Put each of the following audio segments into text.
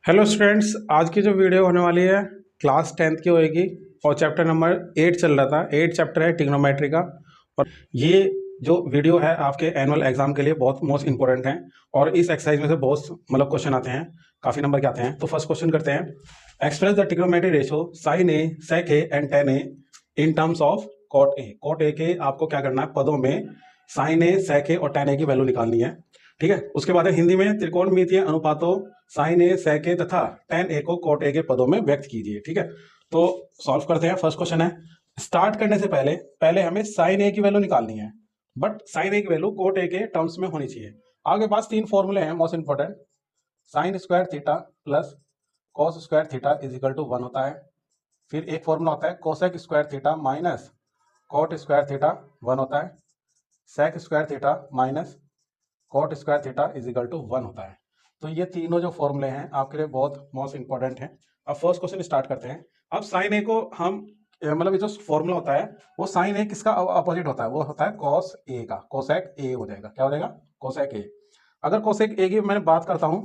Hello students, आज की जो वीडियो होने वाली है क्लास 10th की होएगी और चैप्टर नंबर 8 चल रहा था। 8 चैप्टर है ट्रिग्नोमेट्री का और ये जो वीडियो है आपके एनुअल एग्जाम के लिए बहुत मोस्ट इंपॉर्टेंट है और इस एक्सरसाइज में से बहुत क्वेश्चन आते हैं, काफ़ी नंबर के आते हैं। तो फर्स्ट क्वेश्चन करते हैं। Express the trigonometry ratio sine A, sec A and tan A in terms of cot A. Cot A के आपको क्या करना है, पदों में साइन ए, सेक ए और टेन ए की वैल्यू निकालनी है। ठीक है, उसके बाद है हिंदी में त्रिकोणमितीय अनुपातों साइन ए, सेक ए तथा टेन ए को कॉट ए के पदों में व्यक्त कीजिए। ठीक है, तो सॉल्व करते हैं। फर्स्ट क्वेश्चन है, स्टार्ट करने से पहले पहले हमें साइन ए की वैल्यू निकालनी है, बट साइन ए की वैल्यू कॉट ए के टर्म्स में होनी चाहिए। आपके पास तीन फॉर्मूले हैं most important. Sine square theta plus cos square theta is equal to 1 होता है। फिर एक फॉर्मूला होता है cosec square theta minus cot square theta 1 होता है। Sec square theta minus cot square theta is equal to 1 होता है। तो ये तीनों जो फॉर्मूले हैं आपके लिए बहुत मोस्ट इंपॉर्टेंट हैं। अब फर्स्ट क्वेश्चन स्टार्ट करते हैं। अब साइन ए को हम ये जो फॉर्मूला होता है वो साइन ए किसका अपोजिट होता है, वो होता है कॉस ए का। कोसेक ए हो जाएगा, क्या हो जाएगा, कोसेक ए। अगर कोसेक ए की मैंने बात करता हूं,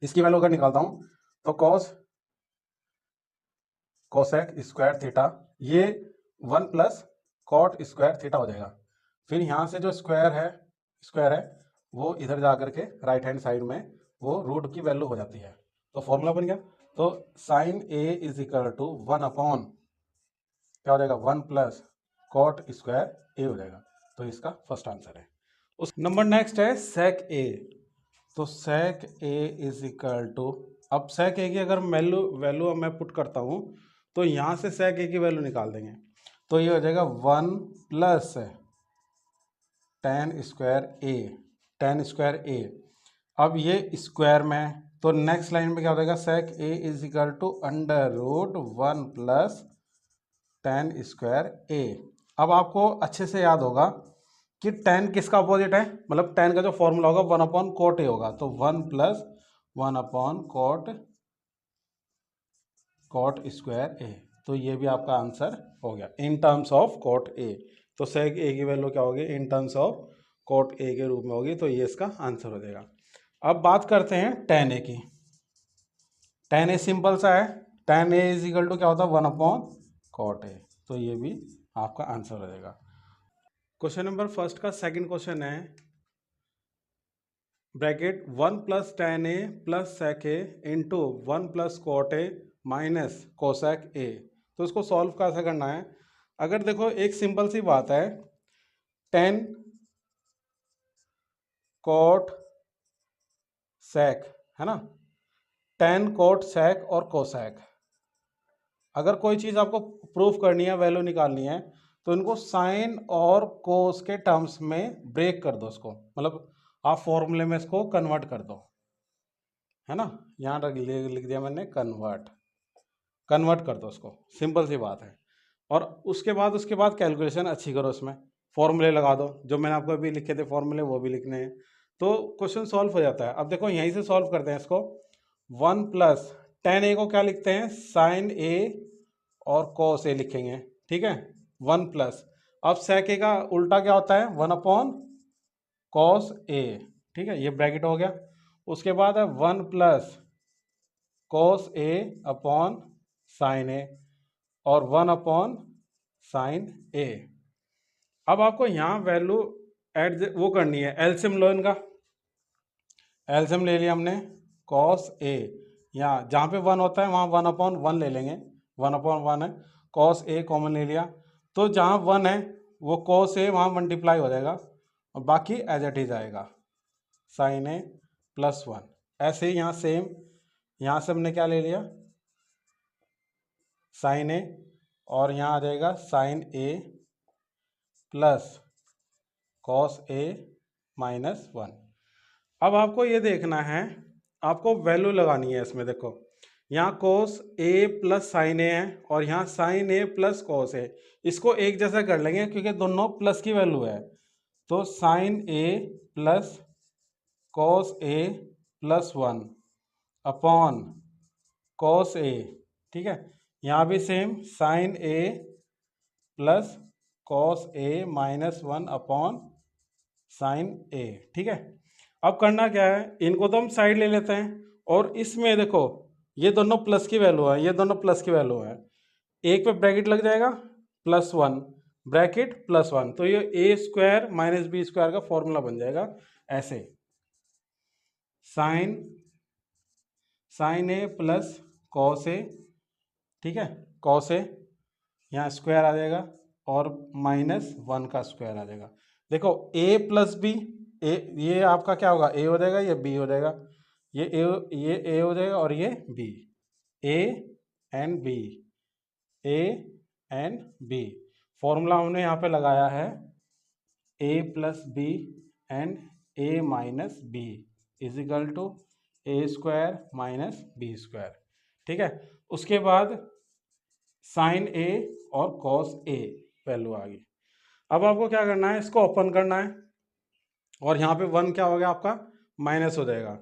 इसकी वैल्यू अगर निकालता हूं तो कोसेक स्क्वायर थीटा ये 1 प्लस कॉट स्क्वायर थीटा हो जाएगा। फिर यहां से जो स्क्वायर है वो इधर जा करके राइट हैंड साइड में वो रूट की वैल्यू हो जाती है। तो फॉर्मूला बन गया। तो sine A is equal to 1 upon क्या हो जाएगा, 1 प्लस कॉट स्क्वायर ए हो जाएगा। तो इसका फर्स्ट आंसर है। उस नंबर नेक्स्ट है सेक ए। तो sec A is equal to, अब सेक ए की अगर वैल्यू मैं पुट करता हूं तो यहां से सेक ए की वैल्यू निकाल देंगे। तो ये हो जाएगा 1 प्लस टेन स्क्वायर ए। अब ये स्क्वायर में, तो नेक्स्ट लाइन में क्या हो जाएगा, sec A is equal to under root 1 plus tan square A. अब आपको अच्छे से याद होगा कि टेन किसका अपोजिट है, मतलब टेन का जो फॉर्मूला होगा 1 अपॉन कॉट ए होगा। तो 1 plus 1 upon cot square A. तो ये भी आपका आंसर हो गया in terms of cot A. तो सेक ए की वैल्यू क्या होगी, in terms of cot A के रूप में होगी। तो ये इसका आंसर हो जाएगा। अब बात करते हैं टेन ए की। टेन ए सिंपल सा है, tan A is equal to क्या होता है, 1 अपॉन कॉट ए। तो ये भी आपका आंसर हो जाएगा। क्वेश्चन नंबर फर्स्ट का सेकंड क्वेश्चन है, bracket 1 plus tan A plus sec A into 1 plus cot A minus cosec A. तो इसको सॉल्व कैसे करना है। अगर देखो एक सिंपल सी बात है, टेन कॉट सेक है ना, टेन कॉट सेक और कोसेक। अगर कोई चीज़ आपको प्रूफ करनी है, वैल्यू निकालनी है, तो इनको साइन और कोस के टर्म्स में ब्रेक कर दो इसको, मतलब आप फॉर्मूले में इसको कन्वर्ट कर दो, है ना। यहाँ लिख दिया मैंने कन्वर्ट कर दो उसको, सिंपल सी बात है। और उसके बाद कैलकुलेशन अच्छी करो, इसमें फॉर्मूले लगा दो, जो मैंने आपको अभी लिखे थे फॉर्मूले वो भी लिखने हैं। तो क्वेश्चन सॉल्व हो जाता है। अब देखो यहीं से सॉल्व करते हैं इसको। 1 प्लस टेन ए को क्या लिखते हैं, साइन ए और कॉस ए लिखेंगे। ठीक है, 1 प्लस, अब सेक ए का उल्टा क्या होता है, 1 अपॉन कॉस ए। ठीक है, ये ब्रैकेट हो गया। उसके बाद है 1 plus cos A upon sine ए और 1 अपॉन साइन ए। अब आपको यहाँ वैल्यू वो करनी है, एलसीएम लो इनका। एलसीएम ले लिया हमने, कॉस ए, यहाँ जहाँ पे 1 होता है वहाँ 1 अपॉन 1 ले लेंगे, 1 अपॉन 1 है। कॉस ए कॉमन ले लिया, तो जहाँ 1 है वो कॉस ए वहाँ मल्टीप्लाई हो जाएगा और बाकी एज इट इज आएगा, साइन ए प्लस 1। ऐसे ही यहाँ सेम, यहाँ से हमने क्या ले लिया, साइन ए, और यहाँ आ जाएगा sign A plus cos A minus 1। अब आपको ये देखना है, आपको वैल्यू लगानी है इसमें। देखो यहाँ कोस ए प्लस साइन ए है और यहाँ साइन ए प्लस कॉस ए, इसको एक जैसा कर लेंगे क्योंकि दोनों प्लस की वैल्यू है। तो sine A plus cos A plus 1 upon cos ए। ठीक है, यहाँ भी same, sign A plus cos A minus 1 upon sine A. ठीक है, अब करना क्या है, इनको तो हम साइड ले लेते हैं और इसमें देखो ये दोनों प्लस की वैल्यू है, ये दोनों प्लस की वैल्यू है, एक पे ब्रैकेट लग जाएगा +1 ब्रैकेट +1, तो ये ए स्क्वायर माइनस बी स्क्वायर का फॉर्मूला बन जाएगा ऐसे, साइन ए प्लस कॉस ए, ठीक है, कॉस ए यहाँ स्क्वायर आ जाएगा और -1 का स्क्वायर आ जाएगा। देखो a प्लस बी, ए ये आपका क्या होगा, a हो जाएगा, ये b हो जाएगा, ये a हो जाएगा और ये b, a and b, a and b। फॉर्मूला हमने यहाँ पे लगाया है a plus B and a minus B is equal to a square minus b square, ठीक है। उसके बाद साइन ए और कॉस ए वैल्यू आ गई। अब आपको क्या करना है, इसको ओपन करना है और यहाँ पे 1 क्या हो गया आपका, माइनस हो जाएगा।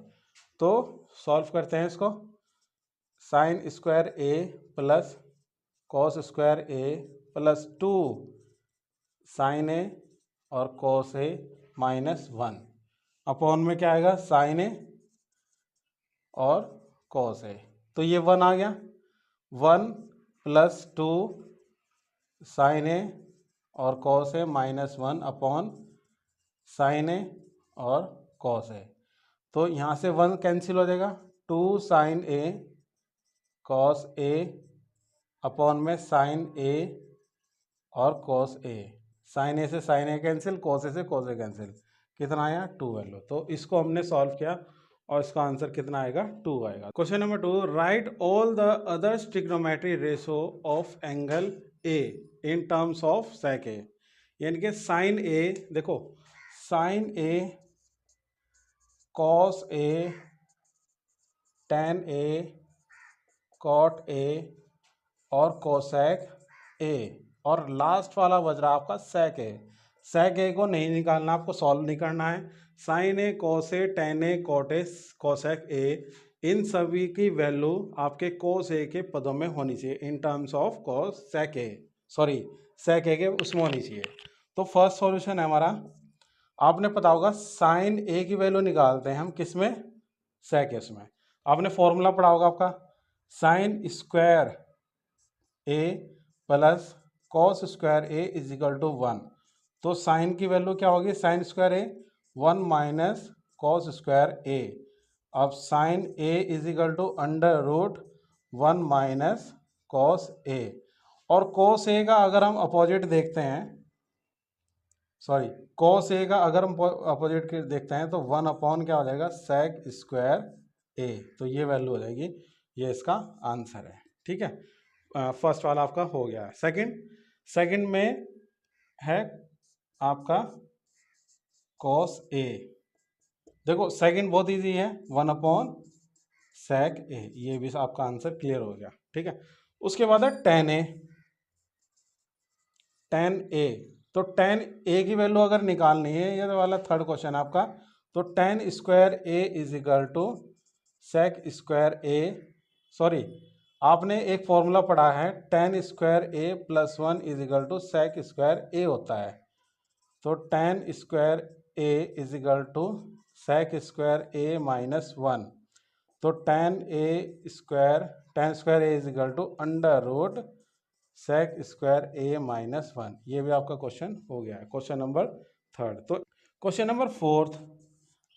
तो सॉल्व करते हैं इसको, sign square A plus cos square A plus 2 sign ए और कॉस ए -1 अपॉन में क्या आएगा, साइन ए और कॉस ए, तो ये 1 आ गया, 1 + 2 साइन ए और कॉस ए -1 अपॉन साइन ए और कॉस ए, तो यहाँ से 1 कैंसिल हो जाएगा, 2 sign A cos A upon में साइन ए और कॉस ए, साइन ए से sign A cancel, cos A से कॉस ए कैंसिल, कितना आया 2 वैल्यू। तो इसको हमने सॉल्व किया और इसका आंसर कितना आएगा, 2 आएगा। Question number 2, write all the other trigonometry ratio of angle A in terms of sec A, यानी कि साइन ए, देखो sine A, cos A, tan A, cot A और कोसेक ए, और लास्ट वाला बज रहा आपका सेक ए। सेक ए को नहीं निकालना, आपको सॉल्व नहीं करना है। Sine A, cos A, tan A, cot A, cosec A, इन सभी की वैल्यू आपके कोस ए के पदों में होनी चाहिए, in terms of cos sec A, sorry sec A के उसमें होनी चाहिए। तो फर्स्ट सॉल्यूशन है हमारा, आपने पता होगा साइन ए की वैल्यू निकालते हैं हम किस में, सेक एस में। आपने फॉर्मूला पढ़ा होगा आपका, sine square A plus cos square A is equal to 1, तो साइन की वैल्यू क्या होगी, sine square A 1 minus cos square A. अब sine A is equal to √1 minus cos A, और कॉस ए का अगर हम अपोजिट देखते हैं, सॉरी कॉस ए का अगर हम अपोजिट देखते हैं तो 1 अपॉन क्या हो जाएगा, सेक स्क्वायर ए, तो ये वैल्यू हो जाएगी, ये इसका आंसर है, ठीक है। फर्स्ट वाला आपका हो गया। सेकंड में है आपका कॉस ए, देखो सेकंड बहुत इजी है, 1 अपॉन सेक ए, ये भी आपका आंसर क्लियर हो गया, ठीक है। उसके बाद है टेन ए, तो टेन ए की वैल्यू अगर निकालनी है, ये वाला थर्ड क्वेश्चन आपका, तो tan square A is equal to sec square A, sorry आपने एक फॉर्मूला पढ़ा है, tan square A plus 1 is equal to sec square A होता है, तो tan square A is equal to sec square A -1, तो tan square A is equal to √ sec square A -1, ये भी आपका क्वेश्चन हो गया है, क्वेश्चन नंबर थर्ड। तो क्वेश्चन नंबर फोर्थ,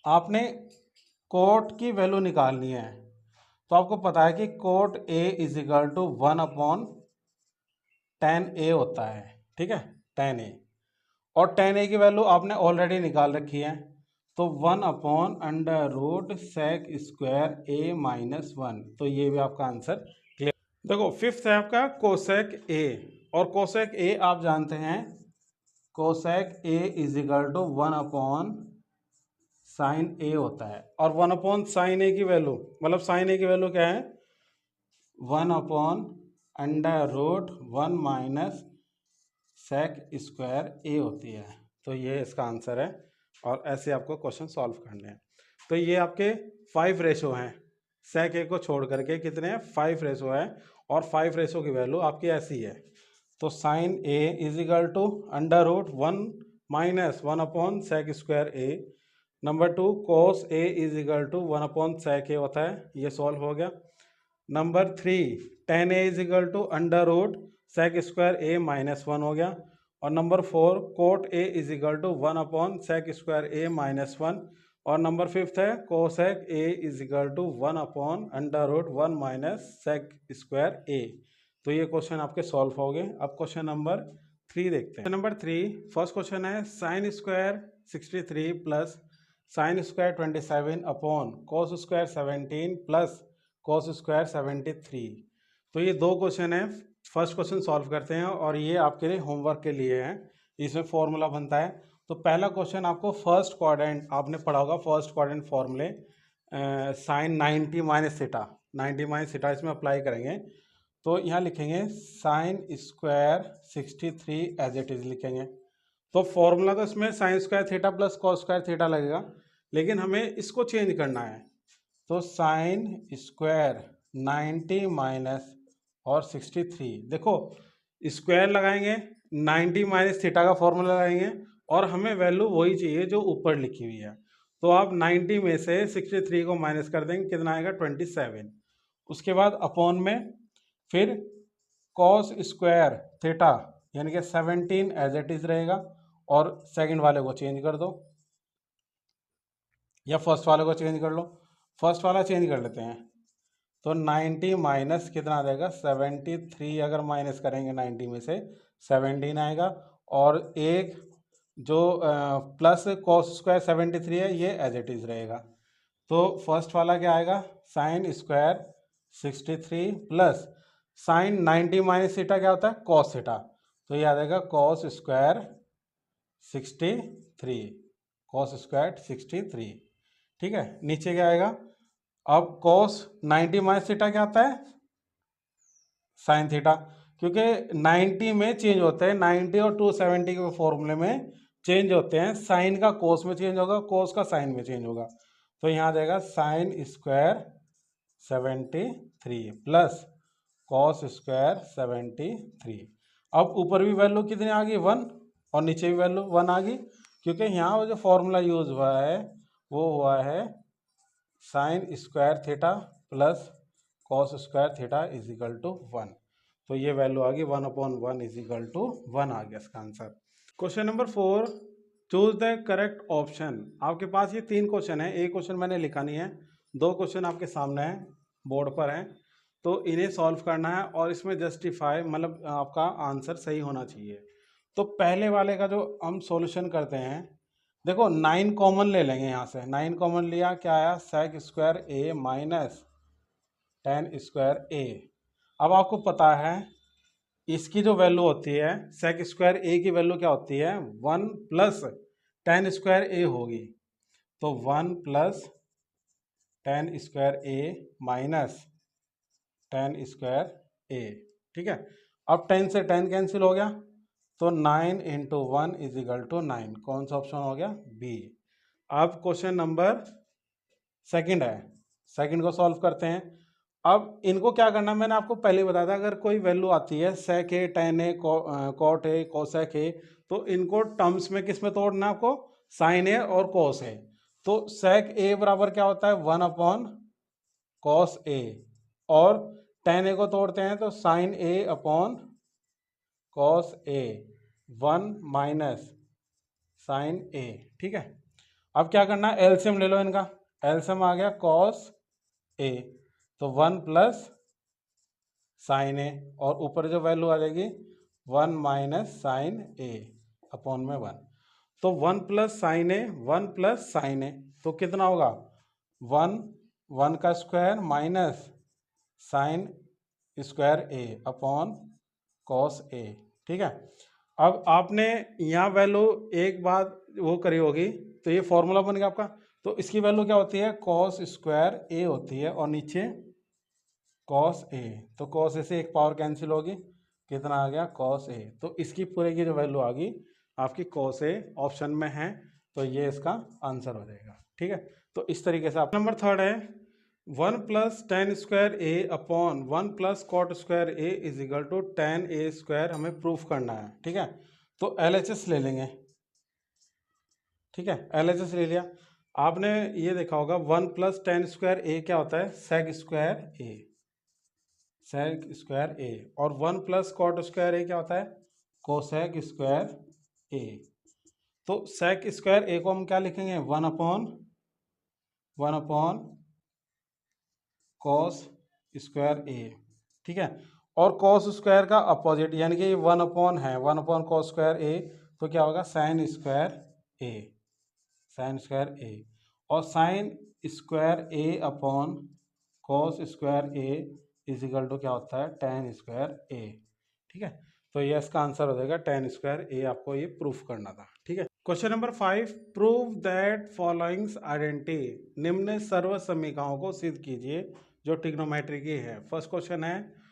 आपने कोट की वैल्यू निकालनी है, तो आपको पता है कि cot A is equal to 1 upon tan A होता है, ठीक है, टेन ए, और टेन ए की वैल्यू आपने ऑलरेडी निकाल रखी है, तो 1 अपॉन √ सेक स्क्वायर ए -1, तो ये भी आपका आंसर क्लियर। देखो फिफ्थ है आपका कोसेक ए, और कोसेक ए आप जानते हैं, cosec A is equal to 1 upon sine A होता है, और 1 अपॉन साइन ए की वैल्यू, मतलब साइन ए की वैल्यू क्या है, 1 अपॉन √1 माइनस सेक स्क्वायर ए होती है, तो ये इसका आंसर है, और ऐसे आपको क्वेश्चन सॉल्व करने हैं। तो ये आपके 5 रेशो हैं, सेक ए को छोड़ करके कितने हैं, 5 रेशो है, और 5 रेशो की वैल्यू आपकी ऐसी है, तो sine A is equal to √1 minus 1 upon sec square A, number 2 cos a is equal to 1/sec a होता है, ये सॉल्व हो गया। Number 3 tan a is equal to under root sec square a -1 हो गया। और number 4 cot a is equal to 1/sec square a -1। और number 5 है cosec a is equal to 1/अंडर root 1 minus sec square a। तो ये question आपके solve हो गए। अब क्वेश्चन नंबर 3 देखते हैं। नंबर 3 फर्स्ट क्वेश्चन है sine square 63 plus sine square 27 upon cos square 17 plus cos square 73। तो ये दो क्वेश्चन है। फर्स्ट क्वेश्चन सॉल्व करते हैं और ये आपके लिए होमवर्क के लिए है, इसमें फॉर्मूला बनता है। तो पहला क्वेश्चन आपको फर्स्ट क्वाड्रेंट आपने पढ़ा होगा, फर्स्ट क्वाड्रेंट फॉर्मूले sine 90 minus theta, 90 minus theta इसमें अप्लाई करेंगे। तो यहाँ लिखेंगे sine square 63 as it is लिखेंगे। तो फॉर्मूला तो इसमें sine square theta plus cos square theta लगेगा, लेकिन हमें इसको चेंज करना है। तो साइन स्क्वायर 90 माइनस और 63, देखो स्क्वायर लगाएंगे 90 माइनस थीटा का फॉर्मूला लगाएंगे और हमें वैल्यू वही चाहिए जो ऊपर लिखी हुई है। तो आप 90 में से 63 को माइनस कर देंगे, कितना आएगा 27। उसके बाद अपॉन में फिर कॉस स्क्वायर थीटा यानी कि 17 एज इट इज रहेगा और सेकंड वाले को चेंज कर दो या फर्स्ट वाले को चेंज कर लो। फर्स्ट वाला चेंज कर लेते हैं। तो 90 माइनस कितना आ जाएगा 73, अगर माइनस करेंगे 90 में से 17 आएगा। और एक जो प्लस कॉस स्क्वायर 73 है ये एज इट इज रहेगा। तो फर्स्ट वाला क्या आएगा sine square 63 plus sign 90 minus theta क्या होता है कॉस थीटा, तो ये आ जाएगा कॉस स्क्वायर 63, कॉस स्क्वायर 63। ठीक है, नीचे क्या आएगा अब कॉस 90 माइनस थीटा क्या आता है साइन थीटा, क्योंकि 90 में चेंज होते हैं, 90 और 270 के फॉर्मूले में चेंज होते हैं। साइन का कोस में चेंज होगा, कोस का साइन में चेंज होगा। तो यहाँ आ जाएगा sine square 73 plus cos square 73। अब ऊपर भी वैल्यू कितनी आ गई 1 और नीचे भी वैल्यू 1 आ गई, क्योंकि यहाँ वो जो फॉर्मूला यूज हुआ है वो हुआ है sine square theta plus cos square theta is equal to 1। तो ये वैल्यू आ गई 1/1 इज इक्वल टू 1 आ गया इसका answer. Question number 4 choose the correct option. आपके पास ये 3 क्वेश्चन है, एक क्वेश्चन मैंने लिखा नहीं है, 2 क्वेश्चन आपके सामने है बोर्ड पर है। तो इन्हें सॉल्व करना है और इसमें जस्टिफाई मतलब आपका आंसर सही होना चाहिए। तो पहले वाले का जो हम सॉल्यूशन करते हैं, देखो 9 कॉमन ले लेंगे यहाँ से। 9 कॉमन लिया क्या आया सेक square A minus ten square A. अब आपको पता है इसकी जो वैल्यू होती है सेक स्क्वायर ए की वैल्यू क्या होती है 1 प्लस टेन स्क्वायर ए होगी। तो 1 प्लस टेन स्क्वायर ए माइनस टेन स्क्वायर ए। ठीक है, अब 10 से 10 कैंसिल हो गया, तो 9 इंटू 1 इज इक्वल टू 9। कौन सा ऑप्शन हो गया बी। अब क्वेश्चन नंबर सेकंड है, सेकंड को सॉल्व करते हैं। अब इनको क्या करना मैंने आपको पहले बताया था, अगर कोई वैल्यू आती है sec A tan A cot A cosec A, तो इनको टर्म्स में किस में तोड़ना है आपको साइन ए और कोस ए। तो सेक ए बराबर क्या होता है 1 कॉस ए, और टेन ए को तोड़ते हैं तो sine A upon cos A 1 minus sine A. ठीक है, अब क्या करना है एलसीएम ले लो इनका। एलसीएम आ गया कॉस ए, तो 1 प्लस साइन ए और ऊपर जो वैल्यू आ जाएगी 1 माइनस साइन ए अपॉन में 1। तो 1 plus sine A 1 plus sine ए, तो कितना होगा 1 का square minus sine square A upon cos ए। ठीक है, अब आपने यहाँ वैल्यू एक बात वो करी होगी, तो ये फॉर्मूला बन गया आपका। तो इसकी वैल्यू क्या होती है कॉस स्क्वायर ए होती है और नीचे कॉस ए, तो कॉस ए से एक पावर कैंसिल होगी, कितना आ गया कॉस ए। तो इसकी पूरे की जो वैल्यू आ गई आपकी कॉस ए ऑप्शन में है, तो ये इसका आंसर हो जाएगा। ठीक है, तो इस तरीके से आप नंबर 3 है 1 plus tan square A upon 1 plus cot square A is equal to tan A square हमें प्रूफ करना है। ठीक है, तो LHS ले लेंगे। ठीक है, LHS ले लिया। आपने ये देखा होगा 1 प्लस टेन स्क्वायर ए क्या होता है, sec square A, sec square A. और 1 प्लस कॉट स्क्वायर ए क्या होता है, कोसेक स्क्वायर ए। तो सेक स्क्वायर ए को हम क्या लिखेंगे, 1 अपॉन कॉस स्क्वायर ए, ठीक है। और कॉस स्क्वायर का अपोजिट यानी कि 1 अपॉन है, 1 अपॉन कॉस स्क्वायर ए, तो क्या होगा sine square A, sine square A. और sine square A upon cos square A is equal to क्या होता है, टेन स्क्वायर ए, ठीक है। तो ये इसका आंसर हो जाएगा टेन स्क्वायर ए, आपको ये प्रूफ करना था, ठीक है। Question number 5, prove that followings identity, निम्न सर्व समीकरणों को सिद्ध कीजिए जो ट्रिग्नोमेट्री की है। फर्स्ट क्वेश्चन है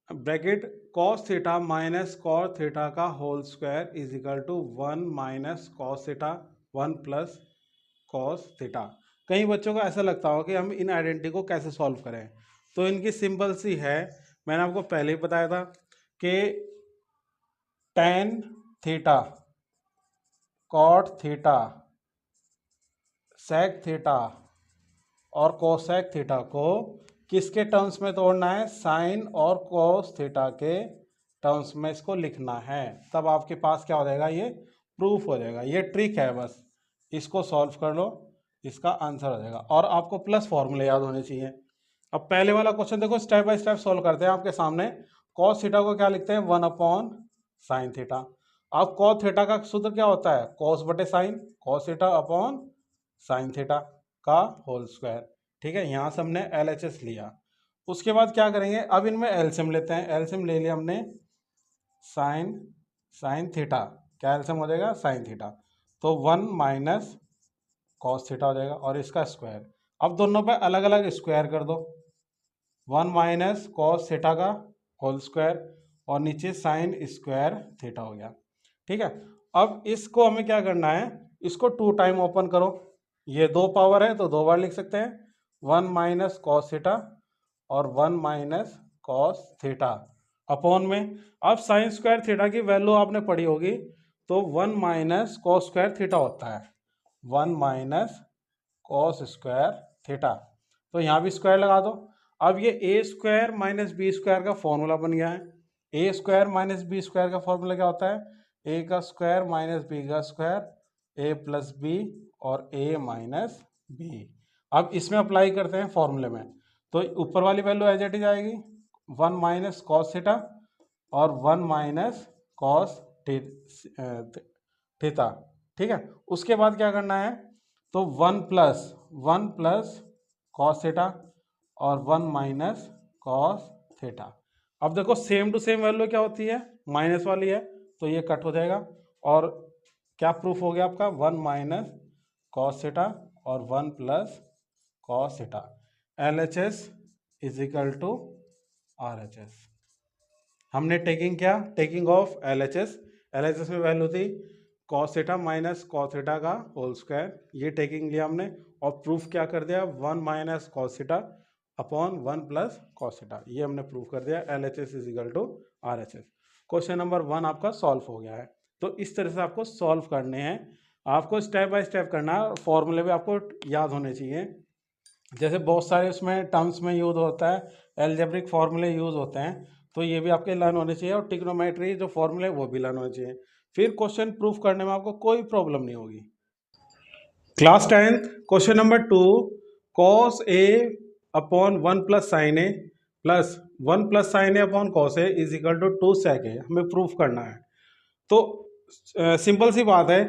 bracket cos theta minus cos theta का whole square is equal to 1 minus cos theta 1 plus cos theta. कई बच्चों को ऐसा लगता हो कि हम इन आइडेंटिटी को कैसे सॉल्व करें, तो इनकी सिंपल सी है, मैंने आपको पहले ही बताया था कि tan theta cot theta sec theta और कोसेक थीटा को किसके टर्म्स में तोड़ना है, साइन और कोस थीटा के टर्म्स में इसको लिखना है, तब आपके पास क्या हो जाएगा, ये प्रूफ हो जाएगा। ये ट्रिक है, बस इसको सॉल्व कर लो, इसका आंसर हो जाएगा। और आपको प्लस फॉर्मूले याद होने चाहिए। अब पहले वाला क्वेश्चन देखो, स्टेप बाय स्टेप सॉल्व करते हैं आपके सामने। कॉस थीटा को क्या लिखते हैं, 1 अपॉन साइन थीटा। अब कॉस थीटा का सूत्र क्या होता है, कॉस बटे sine, cos theta upon sine theta का होल स्क्वायर, ठीक है। यहाँ से हमने LHS लिया। उसके बाद क्या करेंगे, अब इनमें एलसीएम लेते हैं। एलसीएम ले लिया हमने, साइन थीटा, क्या एलसीएम हो जाएगा, साइन थीटा, तो 1 माइनस कॉस थीटा हो जाएगा और इसका स्क्वायर। अब दोनों पे अलग अलग स्क्वायर कर दो, 1 माइनस कॉस थीटा का होल स्क्वायर और नीचे साइन स्क्वायर थीटा हो गया, ठीक है। अब इसको हमें क्या करना है, इसको 2 टाइम ओपन करो, ये 2 पावर है तो 2 बार लिख सकते हैं, 1 माइनस कॉस थीटा और 1 माइनस कॉस थीटा अपॉन में। अब साइन स्क्वायर थीटा की वैल्यू आपने पढ़ी होगी, तो 1 माइनस कॉस स्क्वायर थीटा होता है, 1 माइनस कॉस स्क्वायर थीटा, तो यहाँ भी स्क्वायर लगा दो। अब ये ए स्क्वायर माइनस बी स्क्वायर का फॉर्मूला बन गया है। ए स्क्वायर माइनस बी स्क्वायर का फॉर्मूला क्या होता है, ए का स्क्वायर माइनस बी का स्क्वायर, ए प्लस बी और ए माइनस बी। अब इसमें अप्लाई करते हैं फॉर्मूले में, तो ऊपर वाली वैल्यू एज इट इज आएगी, 1 माइनस कॉस थीटा और 1 माइनस कॉस थीटा, ठीक है। उसके बाद क्या करना है, तो 1 प्लस कॉस थीटा और 1 माइनस कॉस थीटा। अब देखो सेम टू सेम वैल्यू क्या होती है, माइनस वाली है, तो ये कट हो जाएगा और क्या प्रूफ हो गया आपका, 1 माइनस कॉस थीटा और 1 plus cos theta. LHS is equal to RHS। हमने टेकिंग क्या, टेकिंग ऑफ LHS। LHS में वैल्यू थी cos theta minus cos theta का होल स्क्वायर, ये टेकिंग लिया हमने और प्रूफ क्या कर दिया, 1 minus cos theta upon 1 plus cos theta, ये हमने प्रूफ कर दिया। LHS is equal to RHS। Question number 1 आपका सॉल्व हो गया है। तो इस तरह से आपको सॉल्व करने हैं, आपको स्टेप बाय स्टेप करना है, फॉर्मूले भी आपको याद होने चाहिए। जैसे बहुत सारे उसमें टर्म्स में यूज होता है, एल्जेब्रिक फॉर्मूले यूज होते हैं, तो ये भी आपके लर्न होने चाहिए और ट्रिग्नोमेट्री जो फॉर्मूले वो भी लर्न होने चाहिए, फिर क्वेश्चन प्रूफ करने में आपको कोई प्रॉब्लम नहीं होगी। Class 10th question number 2, cos A upon 1 plus sine A plus 1 plus sine A upon cos A is equal to 2 sec A, हमें प्रूफ करना है। तो सिंपल सी बात है,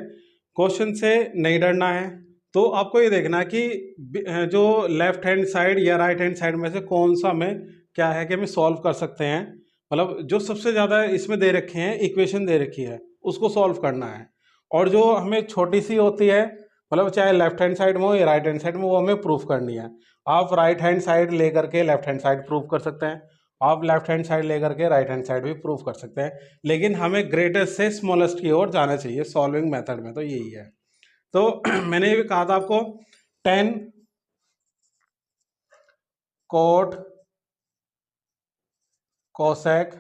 क्वेश्चन से नहीं डरना है। तो आपको ये देखना है कि जो लेफ्ट हैंड साइड या राइट हैंड साइड में से कौन सा में क्या है कि हमें सॉल्व कर सकते हैं, मतलब जो सबसे ज़्यादा इसमें दे रखे हैं, इक्वेशन दे रखी है, उसको सॉल्व करना है। और जो हमें छोटी सी होती है, मतलब चाहे लेफ्ट हैंड साइड में हो या राइट हैंड साइड में, वो हमें प्रूफ करनी है। आप राइट हैंड साइड लेकर के लेफ्ट हैंड साइड प्रूफ कर सकते हैं, आप लेफ्ट हैंड साइड लेकर के राइट हैंड साइड भी प्रूफ कर सकते हैं, लेकिन हमें ग्रेटेस्ट से स्मॉलेस्ट की ओर जाना चाहिए सॉल्विंग मेथड में, तो यही है। तो मैंने ये भी कहा था आपको, 10 कोट कोसेक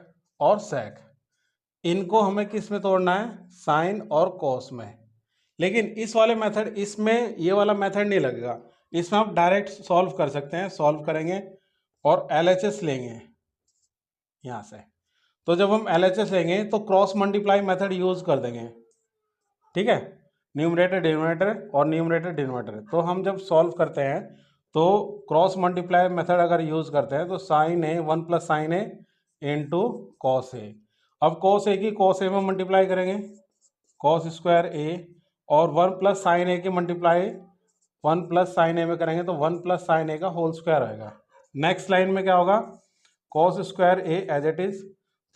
और सेक, इनको हमें किस में तोड़ना है, साइन और कॉस में। लेकिन इस वाले मेथड, इसमें ये वाला मेथड नहीं लगेगा, इसमें आप डायरेक्ट सॉल्व कर सकते हैं। सॉल्व करेंगे और LHS लेंगे यहाँ से। तो जब हम LHS लेंगे तो क्रॉस मल्टीप्लाई मेथड यूज कर देंगे, ठीक है, न्यूमरेटर डिनोमिनेटर और न्यूमरेटर डिनोमिनेटर। तो हम जब सॉल्व करते हैं तो क्रॉस मल्टीप्लाई मेथड अगर यूज करते हैं तो sine A 1 plus sine A into cos A. अब कॉस ए की कॉस ए में मल्टीप्लाई करेंगे, कॉस स्क्वायर ए, और 1 प्लस साइन ए की मल्टीप्लाई 1 प्लस साइन ए में करेंगे तो 1 प्लस साइन ए का होल स्क्वायर आएगा। नेक्स्ट लाइन में क्या होगा, cos square A as it is,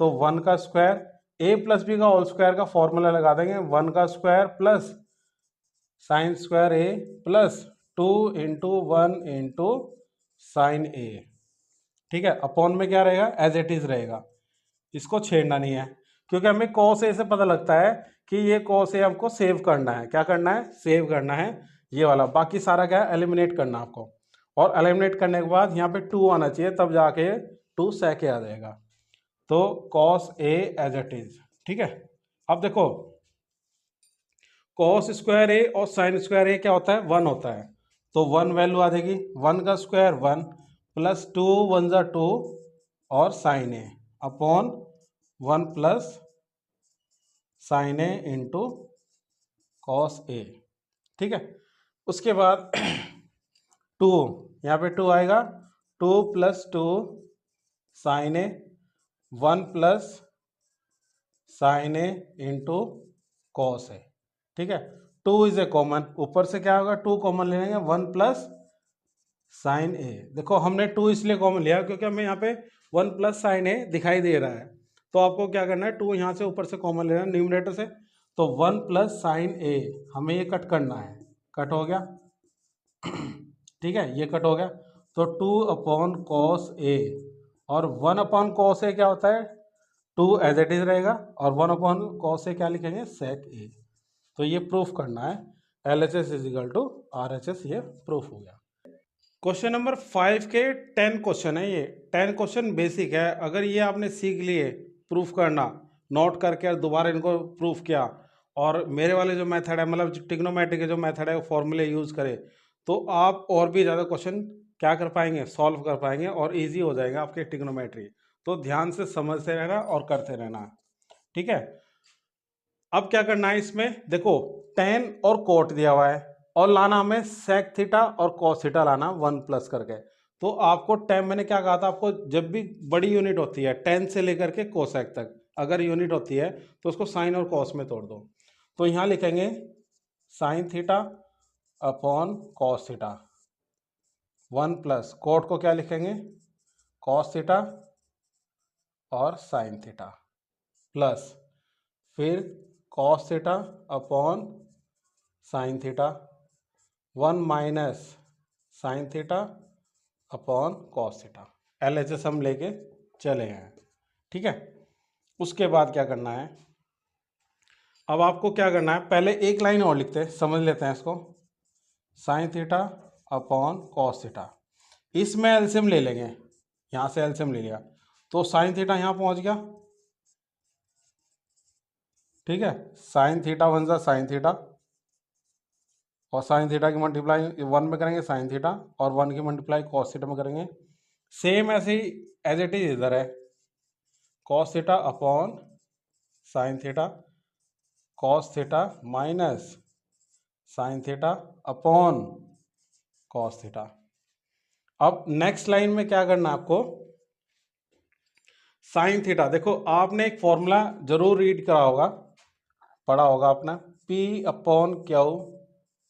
तो 1 का स्क्वायर, ए प्लस बी का होल स्क्वायर का फॉर्मूला लगा देंगे, 1 का square plus sine square A plus 2 into 1 into sine A, ठीक है। अपॉन में क्या रहेगा, एज इट इज रहेगा, इसको छेड़ना नहीं है, क्योंकि हमें कॉस ए से पता लगता है कि ये कॉस ए हमको सेव करना है। क्या करना है, सेव करना है ये वाला। बाकी सारा क्या है, एलिमिनेट करना है आपको, और एलिमिनेट करने के बाद यहाँ पे 2 आना चाहिए, तब जाके 2 सेक आ जाएगा। तो cos A as it is, ठीक है। अब देखो कॉस स्क्वायर ए और साइन स्क्वायर ए क्या होता है, 1 होता है, तो 1 वैल्यू आ जाएगी, 1 का स्क्वायर 1 प्लस 2 1 जा 2 और sign A upon 1 plus sine A into cos A, ठीक है। उसके बाद 2, यहाँ पे 2 आएगा, 2 plus 2 sign A 1 plus sine A into cos A, ठीक है। 2 इज ए कॉमन, ऊपर से क्या होगा 2 कॉमन ले लेंगे, 1 प्लस साइन ए। देखो हमने 2 इसलिए कॉमन लिया क्योंकि हमें यहाँ पे 1 प्लस साइन ए दिखाई दे रहा है, तो आपको क्या करना है, 2 यहाँ से ऊपर से कॉमन लेना है न्यूमरेटर से, तो 1 प्लस साइन ए हमें ये कट करना है, कट हो गया, ठीक है, ये कट हो गया। तो 2 अपॉन कॉस ए, और 1 अपॉन कॉस ए क्या होता है, 2 एज इट इज रहेगा, और 1 अपॉन कॉस ए क्या लिखेंगे, सेक ए। तो ये प्रूफ करना है, LHS is equal to RHS, ये प्रूफ हो गया। क्वेश्चन नंबर 5 के 10 क्वेश्चन है, ये 10 क्वेश्चन बेसिक है। अगर ये आपने सीख लिए प्रूफ करना, नोट करके और दोबारा इनको प्रूफ किया, और मेरे वाले जो मेथड है, मतलब ट्रिग्नोमेट्री के जो मेथड है वो फॉर्मूले यूज़ करें, तो आप और भी ज़्यादा क्वेश्चन क्या कर पाएंगे, सॉल्व कर पाएंगे, और ईजी हो जाएगा आपके ट्रिग्नोमेट्री। तो ध्यान से समझते रहना और करते रहना, ठीक है। अब क्या करना है इसमें, देखो टेन और कोट दिया हुआ है, और लाना हमें सेक थीटा और कॉस थीटा लाना 1 प्लस करके। तो आपको टेन, मैंने क्या कहा था आपको, जब भी बड़ी यूनिट होती है 10 से लेकर के कोसेक तक अगर यूनिट होती है तो उसको साइन और कॉस में तोड़ दो। तो यहाँ लिखेंगे sign theta upon cos theta, 1 plus coat को क्या लिखेंगे, कॉस थीटा और साइन थीटा, प्लस फिर cos theta upon sine theta, 1 minus sign theta upon cos theta. LHS हम लेके चले हैं, ठीक है। उसके बाद क्या करना है, अब आपको क्या करना है, पहले एक लाइन और लिखते हैं, समझ लेते हैं इसको। Sign theta upon cos theta, इसमें एलसीएम ले लेंगे, यहाँ से एलसीएम ले लिया, तो साइन थीटा यहाँ पहुँच गया, ठीक है। साइन थीटा 1 सा साइन थीटा, और साइन थीटा की मल्टीप्लाई 1 में करेंगे साइन थीटा, और 1 की मल्टीप्लाई कॉस थीटा में करेंगे। सेम ऐसे ही एज इट इज इधर है, cos theta upon sine theta, cos theta minus sign theta upon cos theta. अब नेक्स्ट लाइन में क्या करना है आपको, साइन थीटा, देखो आपने एक फॉर्मूला जरूर रीड करा होगा, पढ़ा होगा अपना, P upon Q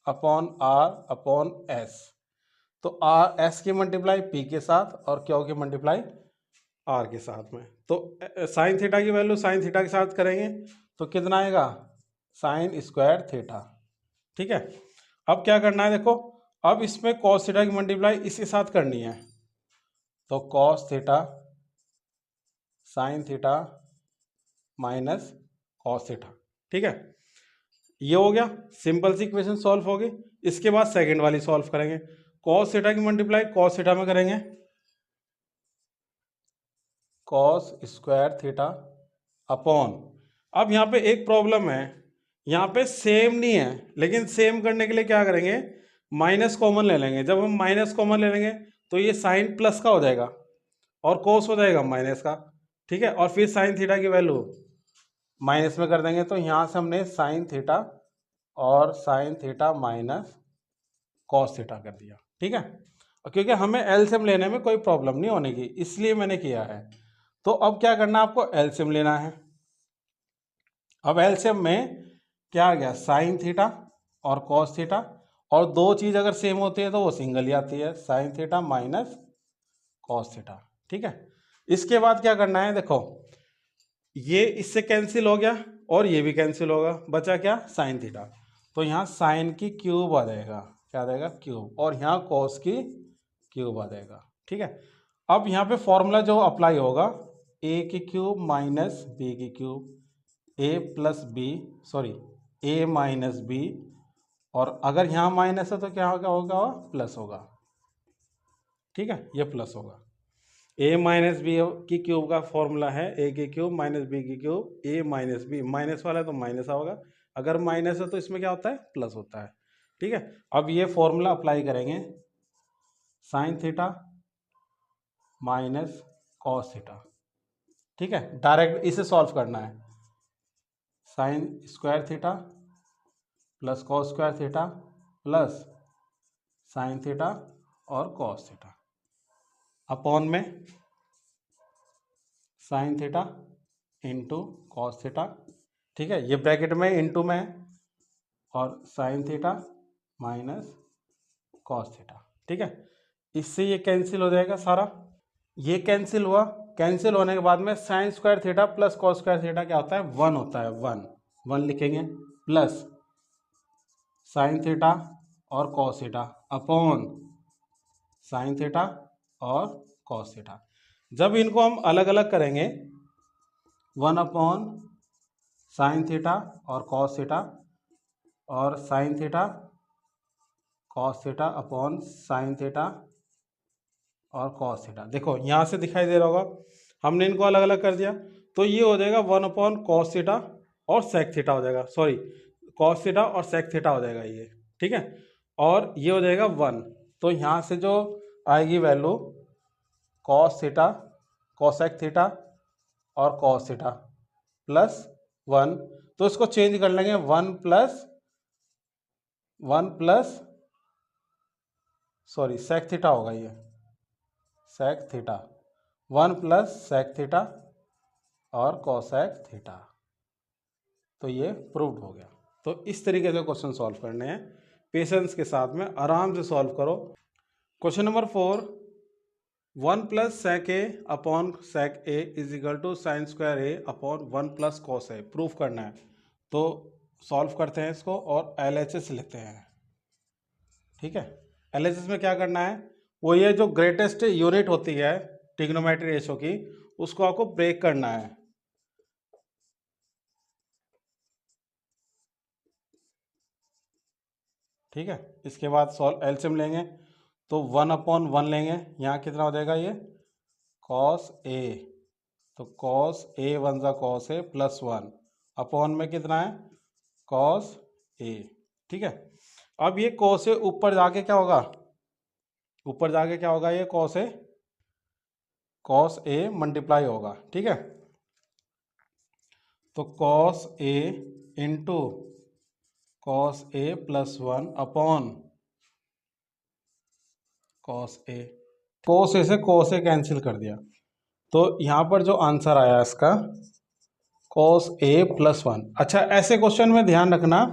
upon R upon S। तो S की मल्टीप्लाई P के साथ और Q की मल्टीप्लाई R के साथ में। तो साइन थीटा की वैल्यू साइन थीटा के साथ करेंगे तो कितना आएगा, साइन स्क्वायर थीटा, ठीक है। अब क्या करना है, देखो अब इसमें कॉस थीटा की मल्टीप्लाई इसके साथ करनी है, तो cos theta sine theta minus cos theta, ठीक है। ये हो गया, सिंपल सी इक्वेशन सॉल्व होगी। इसके बाद सेकंड वाली सॉल्व करेंगे, कॉस थीटा की मल्टीप्लाई कॉस थीटा में करेंगे, कॉस स्क्वायर थीटा अपॉन, अब यहाँ पे एक प्रॉब्लम है यहाँ पे सेम नहीं है, लेकिन सेम करने के लिए क्या करेंगे, माइनस कॉमन ले लेंगे। जब हम माइनस कॉमन ले लेंगे तो ये साइन प्लस का हो जाएगा और कोस हो जाएगा माइनस का, ठीक है। और फिर साइन थीटा की वैल्यू माइनस में कर देंगे, तो यहाँ से हमने साइन थीटा और sign theta minus cos theta कर दिया, ठीक है। और क्योंकि हमें एलसीएम लेने में कोई प्रॉब्लम नहीं होने की, इसलिए मैंने किया है। तो अब क्या करना है, आपको एलसीएम लेना है। अब एलसीएम में क्या आ गया, साइन थीटा और कॉस थीटा, और दो चीज अगर सेम होती है तो वो सिंगल ही आती है, sign theta minus cos theta, ठीक है। इसके बाद क्या करना है, देखो ये इससे कैंसिल हो गया और ये भी कैंसिल होगा, बचा क्या, साइन थीटा। तो यहाँ साइन की क्यूब आ जाएगा, क्या आ जाएगा, क्यूब, और यहाँ कॉस की क्यूब आ जाएगा, ठीक है। अब यहाँ पे फॉर्मूला जो अप्लाई होगा, ए की क्यूब माइनस बी की क्यूब, ए प्लस बी, सॉरी ए माइनस बी, और अगर यहाँ माइनस है तो क्या होगा, प्लस होगा, ठीक है, ये प्लस होगा। ए माइनस बी की क्यूब का फॉर्मूला है ए की क्यूब माइनस बी की क्यूब, ए माइनस बी, माइनस वाला है तो माइनस होगा, अगर माइनस है तो इसमें क्या होता है, प्लस होता है, ठीक है। अब ये फॉर्मूला अप्लाई करेंगे, sign theta minus cos theta, ठीक है। डायरेक्ट इसे सॉल्व करना है, sine square theta plus cos square theta plus sine theta और कॉस थीटा अपॉन में sine theta into cos theta, ठीक है, ये ब्रैकेट में इंटू में है, और sign theta minus cos theta, ठीक है। इससे ये कैंसिल हो जाएगा सारा, ये कैंसिल हुआ। कैंसिल होने के बाद में sign square theta plus cos square theta क्या होता है, वन होता है, वन, वन लिखेंगे, प्लस साइन थीटा और cos theta upon sine theta और कॉस थीटा। जब इनको हम अलग अलग करेंगे, वन अपॉन साइन थीटा और कॉस थीटा, और sine theta cos theta upon sine theta और कॉस थीटा। देखो यहाँ से दिखाई दे रहा होगा, हमने इनको अलग अलग कर दिया, तो ये हो जाएगा वन अपॉन कॉस थीटा और सेक थीटा हो जाएगा, सॉरी कॉस थीटा और सेक थीटा हो जाएगा ये, ठीक है। और ये हो जाएगा वन, तो यहाँ से जो आएगी value cos theta cosec theta और कॉस थीटा प्लस वन, तो इसको चेंज कर लेंगे, one plus sorry sec theta होगा ये, sec theta, one plus sec theta और कोसेक थीटा, तो ये प्रूव्ड हो गया। तो इस तरीके से क्वेश्चन सॉल्व करने हैं, पेशेंस के साथ में आराम से सॉल्व करो। Question number 4, one plus sec A upon sec A is equal to sine square A upon one plus cos A, proof करना है। तो सॉल्व करते हैं इसको और LHS लेते हैं, ठीक है। LHS में क्या करना है, वो ये जो ग्रेटेस्ट यूनिट होती है ट्रिग्नोमेट्री रेशो की, उसको आपको ब्रेक करना है, ठीक है। इसके बाद सॉल्व एलसीएम लेंगे, तो वन अपॉन वन लेंगे, यहाँ कितना हो जाएगा ये कॉस ए, तो कॉस ए वन ज़ा cos A plus one upon में कितना है कॉस ए, ठीक है। अब ये कॉस ए ऊपर जाके क्या होगा, ऊपर जाके क्या होगा, ये कॉस ए मल्टीप्लाई होगा, ठीक है। तो cos A into cos A plus one upon cos A, cos ए से कॉस ए कैंसिल कर दिया, तो यहाँ पर जो आंसर आया इसका कॉस ए प्लस वन। अच्छा, ऐसे क्वेश्चन में ध्यान रखना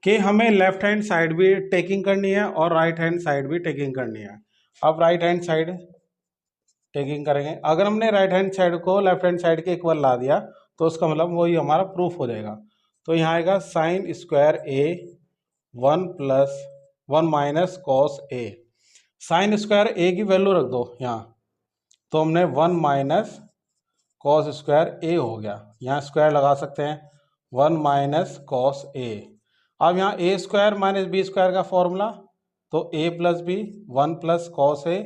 कि हमें लेफ्ट हैंड साइड भी टेकिंग करनी है और राइट हैंड साइड भी टेकिंग करनी है। अब राइट हैंड साइड टेकिंग करेंगे, अगर हमने राइट हैंड साइड को लेफ्ट हैंड साइड के इक्वल ला दिया तो उसका मतलब वही हमारा प्रूफ हो जाएगा। तो यहाँ आएगा sine square A one plus one minus cos A, sine square A की वैल्यू रख दो यहाँ, तो हमने one minus cos square A हो गया, यहाँ स्क्वायर लगा सकते हैं, वन माइनस कॉस ए। अब यहाँ A square minus B square का फॉर्मूला, तो A plus B, one plus cos A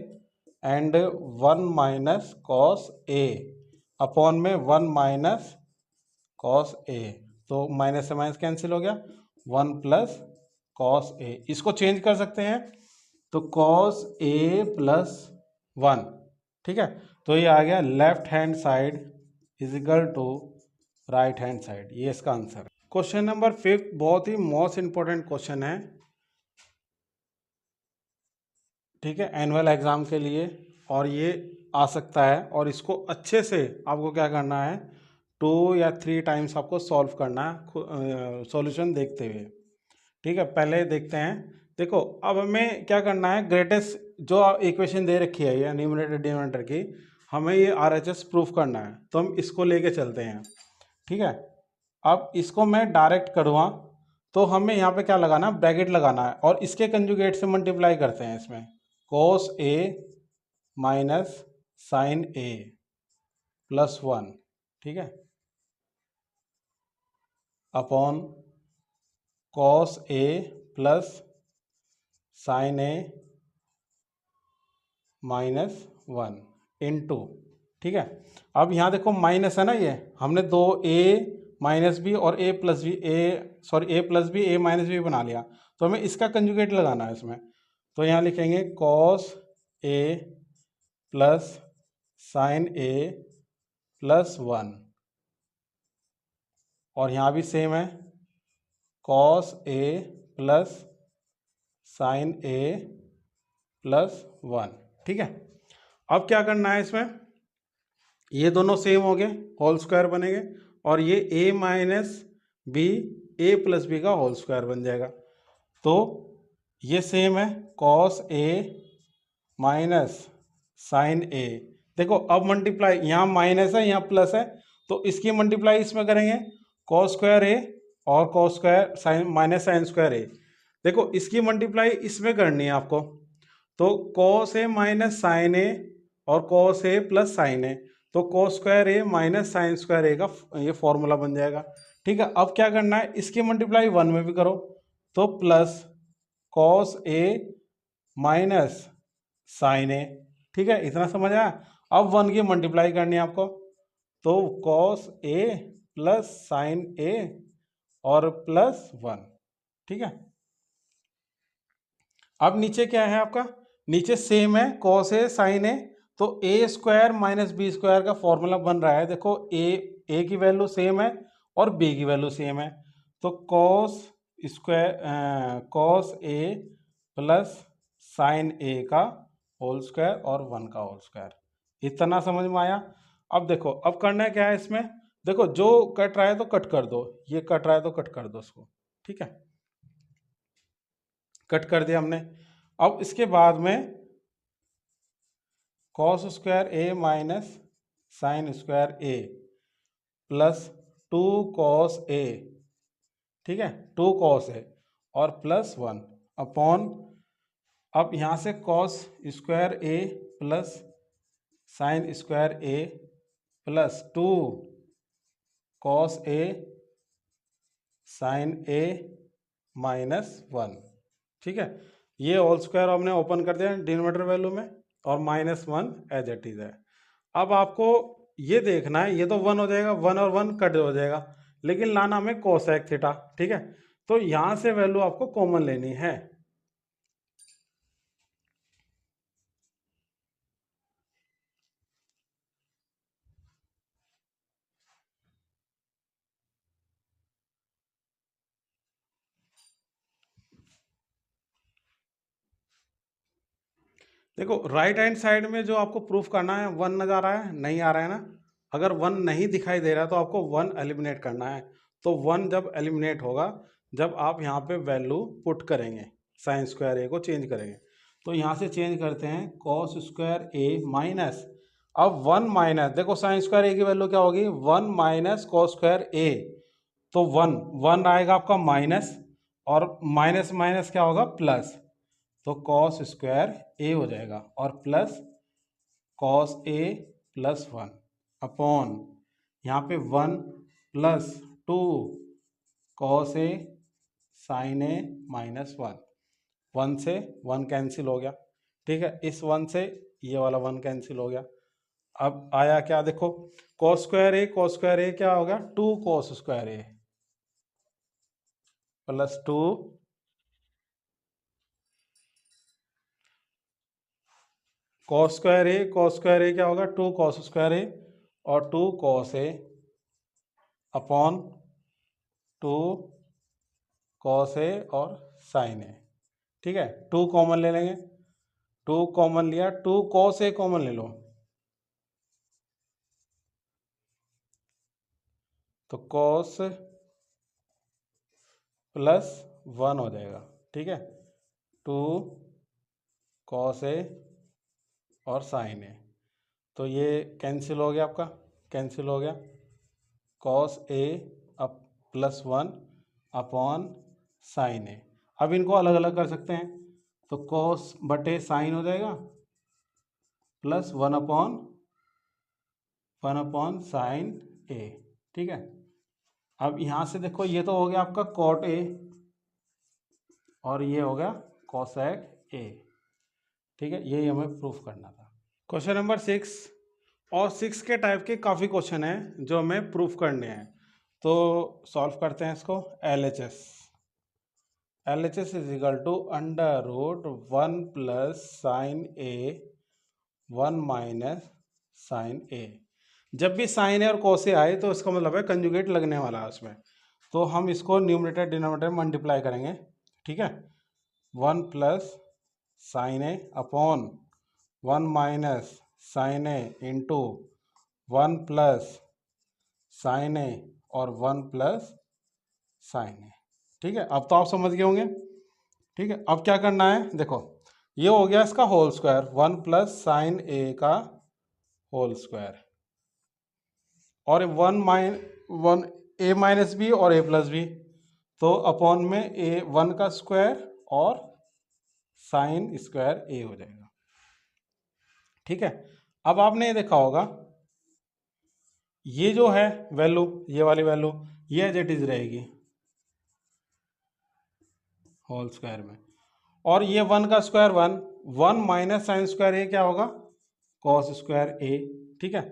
and one minus cos A upon में वन माइनस कॉस ए, तो माइनस से माइनस कैंसिल हो गया, 1 प्लस कॉस ए। इसको चेंज कर सकते हैं तो कॉस ए प्लस 1, ठीक है। तो ये आ गया left hand side is equal to right hand side, ये इसका आंसर है। क्वेश्चन नंबर 5 बहुत ही मोस्ट इंपॉर्टेंट क्वेश्चन है, ठीक है, एनुअल एग्जाम के लिए, और ये आ सकता है, और इसको अच्छे से आपको क्या करना है, 2 या 3 टाइम्स आपको सॉल्व करना है सॉल्यूशन देखते हुए, ठीक है। पहले देखते हैं, देखो अब हमें क्या करना है, ग्रेटेस्ट जो इक्वेशन दे रखी है ये न्यूमरेटर डिनोमिनेटर की, हमें ये RHS प्रूफ करना है, तो हम इसको लेके चलते हैं, ठीक है। अब इसको मैं डायरेक्ट करूँगा तो हमें यहाँ पे क्या लगाना है, ब्रैकेट लगाना है, और इसके कंजुगेट से मल्टीप्लाई करते हैं इसमें, cos A minus sine A plus 1, ठीक है, upon cos A plus sine A minus 1 into, ठीक है। अब यहाँ देखो माइनस है ना, ये हमने दो A माइनस बी और A plus B, A plus B A minus B बना लिया, तो हमें इसका कंजुगेट लगाना है इसमें, तो यहाँ लिखेंगे cos A plus sine A plus 1, और यहाँ भी सेम है cos A plus sine A plus 1, ठीक है। अब क्या करना है इसमें, ये दोनों सेम हो गए, होल स्क्वायर बनेंगे, और ये A minus B A plus B का होल स्क्वायर बन जाएगा, तो ये सेम है cos A minus sine A। देखो अब मल्टीप्लाई, यहाँ माइनस है यहाँ प्लस है, तो इसकी मल्टीप्लाई इसमें करेंगे, cos स्क्वायर A और cos square sine minus sine square A। देखो इसकी मल्टीप्लाई इसमें करनी है आपको, तो cos A minus sine A और cos A plus sine A, तो cos square A minus sine square A का ये फॉर्मूला बन जाएगा, ठीक है। अब क्या करना है, इसकी मल्टीप्लाई 1 में भी करो, तो plus cos A minus sine A, ठीक है, इतना समझ आया। अब 1 की मल्टीप्लाई करनी है आपको, तो cos A plus sine A और प्लस 1, ठीक है। अब नीचे क्या है आपका, नीचे सेम है cos A साइन A, तो A square minus B square का फॉर्मूला बन रहा है, देखो A की वैल्यू सेम है और B की वैल्यू सेम है, तो cos A plus sine A का होल स्क्वायर और 1 का होल स्क्वायर, इतना समझ में आया। अब देखो अब करना है क्या है इसमें, देखो जो कट रहा है तो कट कर दो, ये कट रहा है तो कट कर दो उसको, ठीक है, कट कर दिया हमने। अब इसके बाद में cos square A minus sine square A plus 2 cos A, ठीक है, 2 cos A और प्लस 1 अपॉन, अब यहाँ से cos square A plus sine square A plus 2 cos A sine A minus 1, ठीक है। ये होल स्क्वायर हमने ओपन कर दिया डिनोमिनेटर वैल्यू में, और माइनस 1 एज इट इज है। अब आपको ये देखना है, ये तो 1 हो जाएगा, 1 और 1 कट हो जाएगा, लेकिन लाना हमें कोसेक थीटा, ठीक है, तो यहाँ से वैल्यू आपको कॉमन लेनी है, देखो राइट हैंड साइड में जो आपको प्रूफ करना है 1 नजर आ रहा है, नहीं आ रहा है ना, अगर 1 नहीं दिखाई दे रहा तो आपको 1 एलिमिनेट करना है, तो 1 जब एलिमिनेट होगा जब आप यहाँ पे वैल्यू पुट करेंगे, साइन स्क्वायर ए को चेंज करेंगे, तो यहाँ से चेंज करते हैं कॉस स्क्वायर ए माइनस, अब 1 माइनस, देखो साइन स्क्वायर ए की वैल्यू क्या होगी, 1 माइनस कॉस स्क्वायर ए, तो 1 आएगा आपका माइनस, और माइनस माइनस क्या होगा प्लस, तो cos स्क्वायर ए हो जाएगा, और प्लस cos ए प्लस 1 अपॉन, यहाँ पे 1 प्लस 2 cos ए साइन ए माइनस 1, 1 से 1 कैंसिल हो गया, ठीक है, इस 1 से ये वाला 1 कैंसिल हो गया। अब आया क्या, देखो cos स्क्वायर ए क्या हो गया, 2 cos square A, plus 2 cos square A, cos square ए क्या होगा 2 कॉस स्क्वायर ए, और 2 cos A upon 2 cos A और साइन ए। ठीक है, 2 कॉमन ले लेंगे, 2 कॉमन लिया, 2 कॉस ए कॉमन ले लो, तो कॉस प्लस 1 हो जाएगा। ठीक है, 2 कॉस ए और साइन ए, तो ये कैंसिल हो गया, आपका कैंसिल हो गया। कॉस ए अप प्लस 1 अपॉन साइन ए। अब इनको अलग अलग कर सकते हैं, तो कॉस बटे साइन हो जाएगा प्लस 1 अपॉन साइन ए। ठीक है, अब यहाँ से देखो ये तो हो गया आपका कॉट ए और ये हो गया कॉसेक ए। ठीक है, यही हमें प्रूफ करना था। क्वेश्चन नंबर 6, और 6 के टाइप के काफ़ी क्वेश्चन हैं जो हमें प्रूफ करने हैं, तो सॉल्व करते हैं इसको। LHS is equal to under root 1 plus sine A 1 minus sine A. जब भी साइन ए और कोस ए आए तो इसका मतलब है कंजुगेट लगने वाला है उसमें, तो हम इसको न्यूमरेटर डिनोमिनेटर मल्टीप्लाई करेंगे। ठीक है, 1 plus sine A upon 1 minus sine A into 1 plus sine ए और 1 प्लस साइन ए। ठीक है, अब तो आप समझ गए होंगे। ठीक है, अब क्या करना है, देखो ये हो गया इसका whole square, 1 plus sine A का होल स्क्वायर, और 1 ए माइनस बी और ए प्लस बी, तो अपॉन में ए 1 का स्क्वायर और साइन स्क्वायर ए हो जाएगा। ठीक है, अब आपने ये देखा होगा ये जो है वैल्यू, ये वाली वैल्यू ये एज इट इज रहेगी होल स्क्वायर में, और ये 1 का स्क्वायर 1 माइनस साइन स्क्वायर ए क्या होगा कॉस स्क्वायर ए। ठीक है,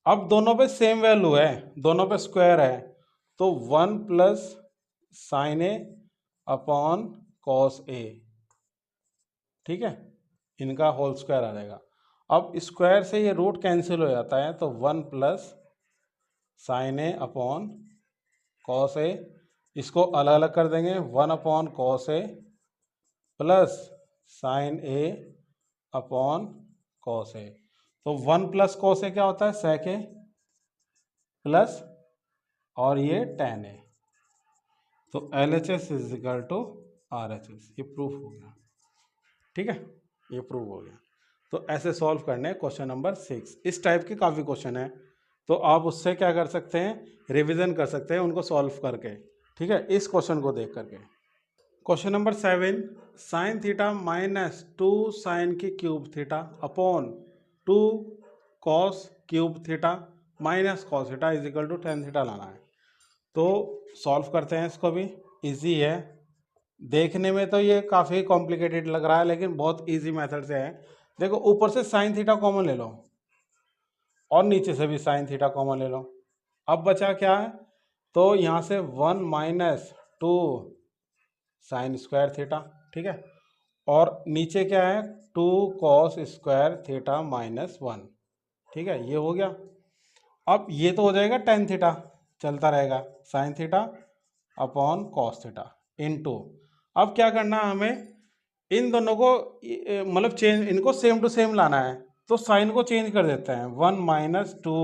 अब दोनों पे सेम वैल्यू है, दोनों पे स्क्वायर है, तो 1 plus sine A upon cos ए। ठीक है, इनका होल स्क्वायर आ जाएगा। अब स्क्वायर से ये रूट कैंसिल हो जाता है, तो 1 plus sine A upon cos ए, इसको अलग अलग कर देंगे, 1 upon cos A plus sine A upon cos A, तो 1 प्लस कॉस ए क्या होता है सेक ए प्लस, और ये tan ए, तो LHS is equal to RHS। ये प्रूफ हो गया। ठीक है, ये प्रूफ हो गया। तो ऐसे सॉल्व करने हैं क्वेश्चन नंबर 6। इस टाइप के काफ़ी क्वेश्चन हैं, तो आप उससे क्या कर सकते हैं, रिवीजन कर सकते हैं उनको सॉल्व करके। ठीक है, इस क्वेश्चन को देख करके। Question number 7, sine theta minus 2 sine की cube theta upon 2 cos cube theta minus cos theta is equal to tan theta लाना है। तो सॉल्व करते हैं इसको भी, इजी है। देखने में तो ये काफ़ी कॉम्प्लिकेटेड लग रहा है, लेकिन बहुत इजी मेथड से है। देखो ऊपर से साइन थीटा कॉमन ले लो और नीचे से भी साइन थीटा कॉमन ले लो। अब बचा क्या है, तो यहाँ से 1 माइनस 2 साइन स्क्वायर थीटा। ठीक है, और नीचे क्या है 2 कॉस स्क्वायर थीटा माइनस 1। ठीक है, ये हो गया। अब ये तो हो जाएगा टेन थीटा, चलता रहेगा sign theta upon cos theta into, अब क्या करना है हमें, इन दोनों को मतलब चेंज, इनको सेम टू सेम लाना है, तो साइन को चेंज कर देते हैं। 1 माइनस 2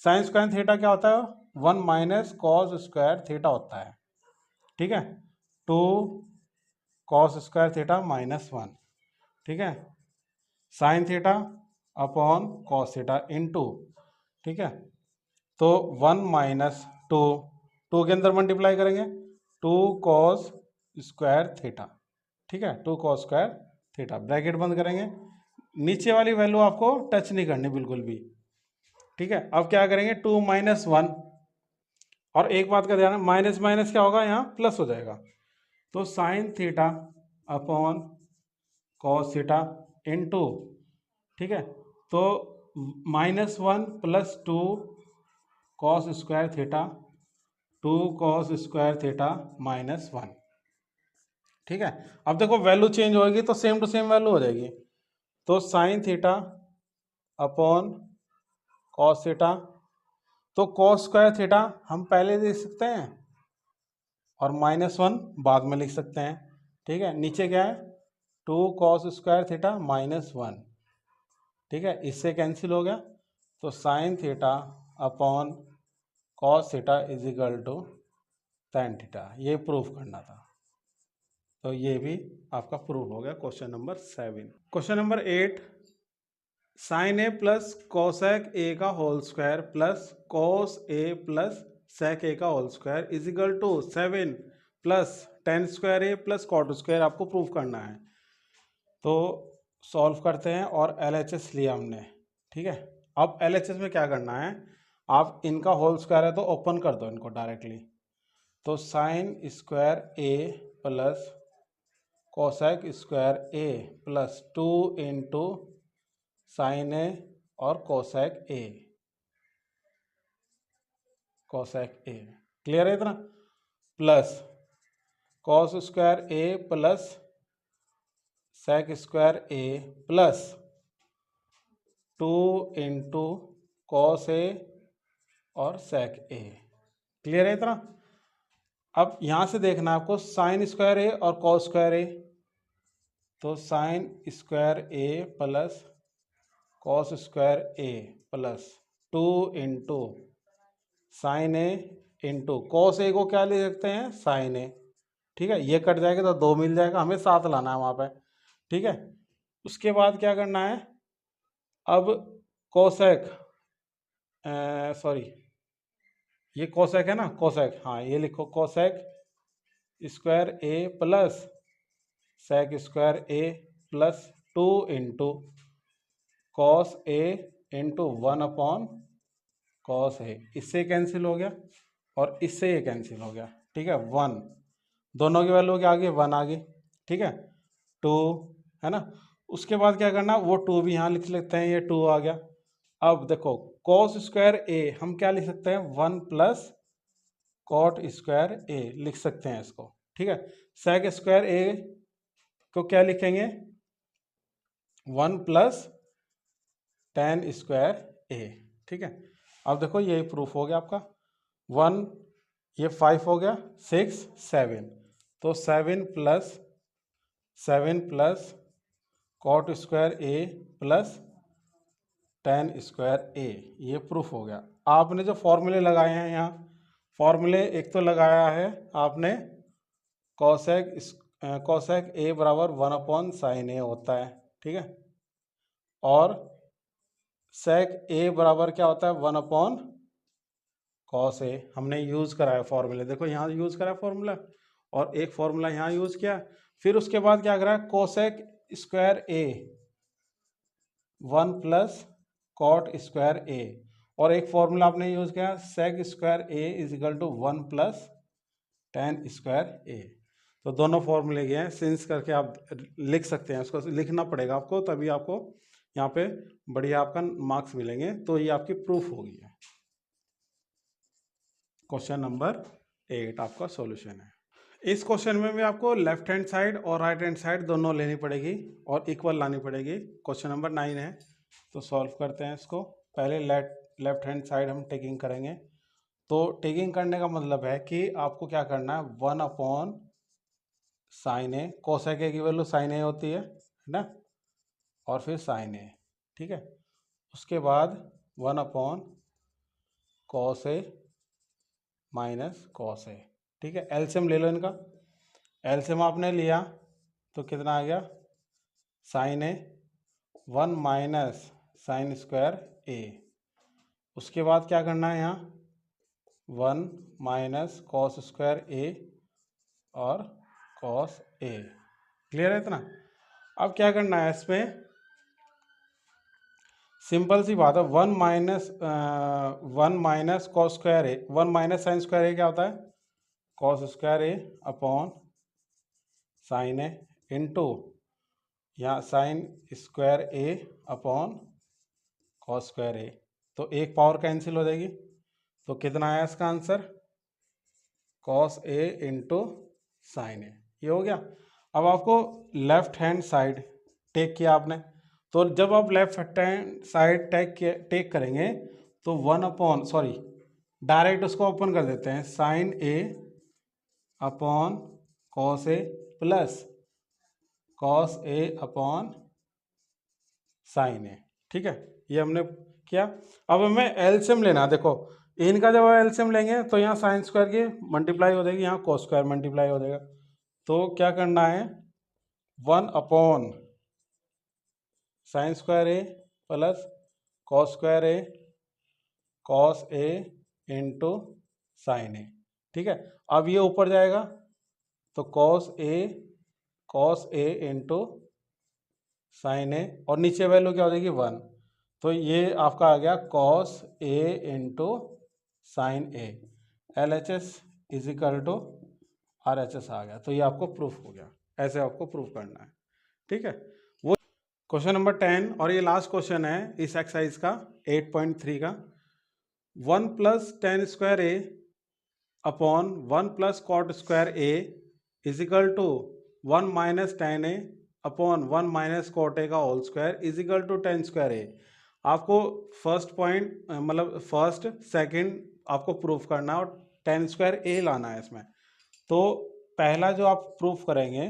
साइन स्क्वायर थीटा क्या होता है 1 माइनस कॉस स्क्वायर थीटा होता है। ठीक है, 2 कॉस स्क्वायर थीटा माइनस 1। ठीक है, sign theta upon cos theta into, ठीक है, तो 1 माइनस 2 के अंदर मल्टीप्लाई करेंगे 2 कॉस स्क्वायर थीटा। ठीक है, 2 कॉस स्क्वायर थीटा, ब्रैकेट बंद करेंगे, नीचे वाली वैल्यू आपको टच नहीं करनी बिल्कुल भी। ठीक है, अब क्या करेंगे 2 माइनस 1, और एक बात का ध्यान है माइनस माइनस क्या होगा यहाँ प्लस हो जाएगा, तो sine theta upon cos theta into, ठीक है, तो -1 plus 2 cos square theta 2 cos square theta minus 1। ठीक है। अब देखो वैल्यू चेंज होगी तो सेम टू सेम वैल्यू हो जाएगी। तो sine theta upon cos theta, तो कॉस स्क्वायर थीटा हम पहले लिख सकते हैं और -1 बाद में लिख सकते हैं। ठीक है, नीचे क्या है 2 कॉस स्क्वायर थीटा -1। ठीक है, इससे कैंसिल हो गया। तो sine theta upon cos theta is equal to tan theta, ये प्रूफ करना था। तो ये भी आपका प्रूफ हो गया question number 7। Question number 8, sine A plus cosec A का whole square plus cos A plus sec A का whole square is equal to 7 plus tan square A plus cot square आपको प्रूफ करना है। तो solve करते हैं और LHS लिया हमने। ठीक है, अब LHS में क्या करना है, आप इनका होल स्क्वायर है तो ओपन कर दो इनको डायरेक्टली। तो sign square A plus cosec square A plus 2 into sine ए और कोसेक ए, कोसेक ए, क्लियर है इतना, plus cos square A plus sec square A plus 2 into cos A और सेक ए, क्लियर है इतना। अब यहां से देखना है आपको साइन स्क्वायर ए और कॉस स्क्वायर ए, तो sign square A plus cos square A plus 2 into sine A into cos A को क्या ले सकते हैं साइन ए। ठीक है, ये कट जाएगा तो 2 मिल जाएगा, हमें 7 लाना है वहां पे। ठीक है, उसके बाद क्या करना है, अब कोसेक, सॉरी ये कोसेक है ना, कोसेक, हाँ ये लिखो cosec square A plus sec square A plus 2 into cos A into 1 upon cos ए, इससे कैंसिल हो गया और इससे ये कैंसिल हो गया। ठीक है, 1, दोनों की वैल्यू क्या आ गई 1 आ गई। ठीक है, 2 है ना। उसके बाद क्या करना, वो 2 भी यहाँ लिख लेते हैं, ये 2 आ गया। अब देखो कॉस स्क्वायर ए हम क्या लिख सकते हैं 1 प्लस कॉट स्क्वायर ए लिख सकते हैं इसको। ठीक है, सेक स्क्वायर ए को क्या लिखेंगे 1 प्लस tan स्क्वायर ए। ठीक है, अब देखो यही प्रूफ हो गया आपका। 1 ये 5 हो गया, 6 7, तो 7 plus cot square A plus tan square A, ये प्रूफ हो गया। आपने जो फॉर्मूले लगाए हैं यहाँ, फॉर्मूले एक तो लगाया है आपने कोसेक ए बराबर 1 अपॉन साइन ए होता है। ठीक है, और सेक ए बराबर क्या होता है 1 अपॉन कॉस ए, हमने यूज करा है फॉर्मूले, देखो यहाँ यूज करा है फॉर्मूला और एक फॉर्मूला यहाँ यूज किया। फिर उसके बाद क्या करा है cosec square A 1 plus cot square A, और एक फॉर्मूला आपने यूज किया sec square A is equal to 1 plus tan square A. तो दोनों फॉर्मूले गए हैं, सिंस करके आप लिख सकते हैं, उसको लिखना पड़ेगा आपको, तभी आपको यहाँ पे बढ़िया आपका मार्क्स मिलेंगे। तो ये आपकी प्रूफ होगी। क्वेश्चन नंबर 8 आपका सॉल्यूशन है। इस क्वेश्चन में भी आपको लेफ्ट हैंड साइड और राइट हैंड साइड दोनों लेनी पड़ेगी और इक्वल लानी पड़ेगी। क्वेश्चन नंबर 9 है, तो सॉल्व करते हैं इसको। पहले लेफ्ट हैंड साइड हम टेकिंग करेंगे। तो टेकिंग करने का मतलब है कि आपको क्या करना है 1 अपॉन साइन ए, कोसेक ए की वैल्यू साइन ए होती है ना, और फिर साइन ए। ठीक है, उसके बाद 1 अपॉन कॉस ए माइनस कॉस ए। ठीक है, एलसीएम ले लो इनका, एलसीएम आपने लिया तो कितना आ गया sign A 1 minus sine square ए। उसके बाद क्या करना है यहाँ 1 माइनस कॉस स्क्वायर ए और कॉस ए, क्लियर है इतना। अब क्या करना है इसमें, सिंपल सी बात है 1 minus cos square A, 1 minus sine square ए क्या होता है cos square A upon sine A into यहाँ sign square A upon cos square A. तो एक पावर कैंसिल हो जाएगी, तो कितना आया इसका answer cos A into sine ए, ये हो गया। अब आपको लेफ्ट हैंड साइड टेक किया आपने, तो जब आप लेफ्ट हैंड साइड टेक करेंगे तो 1/, डायरेक्ट उसको ओपन कर देते हैं, sign A upon cos A plus cos A upon sine A. ठीक है, ये हमने किया। अब हमें एलसीएम लेना, देखो इनका जब एलसीएम लेंगे तो यहाँ साइन स्क्वायर की मल्टीप्लाई हो जाएगी, यहाँ कॉस स्क्वायर मल्टीप्लाई हो जाएगा। तो क्या करना है, 1/, sign square A plus cos square A cos A into sine A. ठीक है, अब ये ऊपर जाएगा तो कॉस ए इंटू साइन ए, और नीचे वैल्यू क्या हो जाएगी 1, तो ये आपका आ गया cos A into sine A, LHS is equal to RHS आ गया। तो ये आपको प्रूफ हो गया, ऐसे आपको प्रूफ करना है। ठीक है, वो क्वेश्चन नंबर 10 और ये लास्ट क्वेश्चन है इस एक्सरसाइज का 8.3 का। 1 + tan square A upon 1 + cot square A is equal to 1 - tan A upon 1 - cot A का whole square is equal to tan square A. आपको फर्स्ट पॉइंट मतलब फर्स्ट सेकंड आपको प्रूफ करना है और tan स्क्वायर ए लाना है इसमें। तो पहला जो आप प्रूफ करेंगे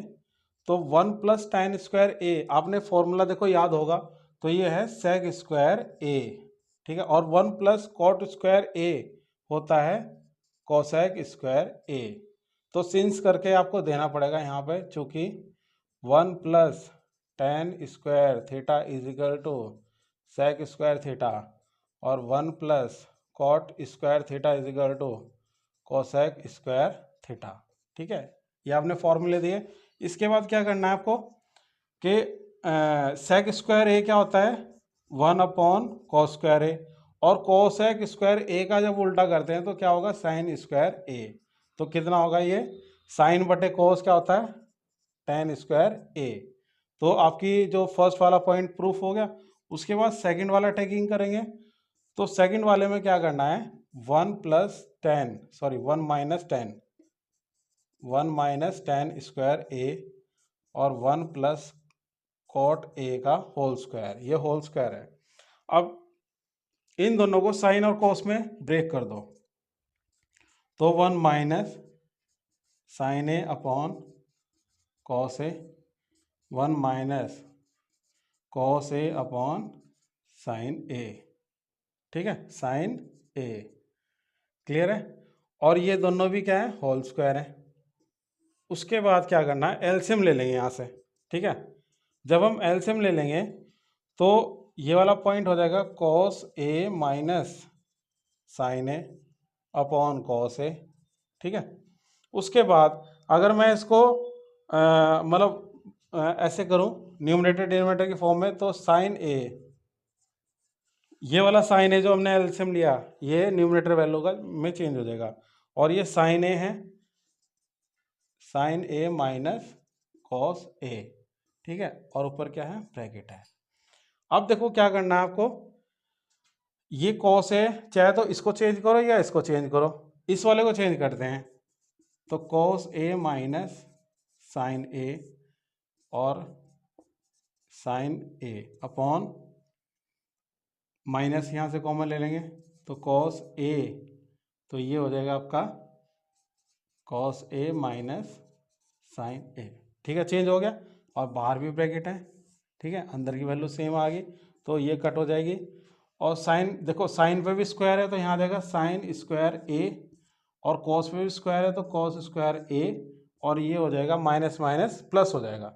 तो 1 + tan स्क्वायर ए, आपने फॉर्मूला देखो याद होगा, तो ये है sec स्क्वायर ए। ठीक है, और 1 + cot स्क्वायर ए होता है cosec स्क्वायर ए। तो सिंस करके आपको देना पड़ेगा यहाँ पे, चूंकि 1 + tan square theta is equal to sec square theta और 1 + cot square theta is equal to cosec square theta. ठीक है, ये आपने फॉर्मूले दिए। इसके बाद क्या करना है आपको कि सेक स्क्वायर ए क्या होता है 1/cos स्क्वायर ए, और कोसेक स्क्वायर ए का जब उल्टा करते हैं तो क्या होगा साइन स्क्वायर ए। तो कितना होगा ये, साइन बटे कोस क्या होता है tan स्क्वायर ए। तो आपकी जो फर्स्ट वाला पॉइंट प्रूफ हो गया। उसके बाद सेकंड वाला टेकिंग करेंगे, तो सेकंड वाले में क्या करना है 1 - tan स्क्वायर ए और 1 + cot ए का होल स्क्वायर, ये होल स्क्वायर है। अब इन दोनों को साइन और कोस में ब्रेक कर दो, तो 1 - sin ए अपॉन cos ए, 1 - cos ए अपॉन sin ए। ठीक है, sin ए, क्लियर है। और ये दोनों भी क्या है होल स्क्वायर है। उसके बाद क्या करना है, एलसीएम ले लेंगे यहाँ से। ठीक है, जब हम एलसीएम ले लेंगे तो ये वाला पॉइंट हो जाएगा cos A minus sine A upon cos ए। ठीक है, उसके बाद अगर मैं इसको मतलब ऐसे करूं न्यूमरेटर डिनोमिनेटर की फॉर्म में, तो साइन ए, ये वाला साइन ए जो हमने एलसीएम लिया ये न्यूमरेटर वैल्यू का में चेंज हो जाएगा, और ये साइन ए है साइन ए माइनस कॉस ए। ठीक है, और ऊपर क्या है ब्रैकेट है। अब देखो क्या करना है आपको, ये कॉस है, चाहे तो इसको चेंज करो या इसको चेंज करो, इस वाले को चेंज करते हैं, तो कॉस ए माइनस साइन ए और साइन ए अपॉन माइनस यहाँ से कॉमन ले लेंगे तो कॉस ए, तो ये हो जाएगा आपका cos A minus sine A. ठीक है, चेंज हो गया, और बाहर भी ब्रैकेट है। ठीक है, अंदर की वैल्यू सेम आ गई, तो ये कट हो जाएगी। और साइन देखो, साइन पे भी स्क्वायर है तो यहाँ आ जाएगा साइन स्क्वायर ए, और कॉस पे भी स्क्वायर है तो कॉस स्क्वायर ए, और ये हो जाएगा माइनस माइनस प्लस हो जाएगा,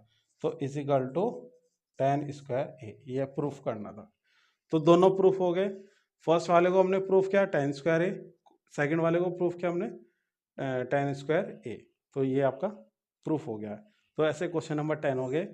तो is equal to tan square A. ये प्रूफ करना था। तो दोनों प्रूफ हो गए। फर्स्ट वाले को हमने प्रूफ किया tan स्क्वायर ए, सेकेंड वाले को प्रूफ किया हमने tan स्क्वायर ए। तो ये आपका प्रूफ हो गया है। तो ऐसे क्वेश्चन नंबर 10 हो गए।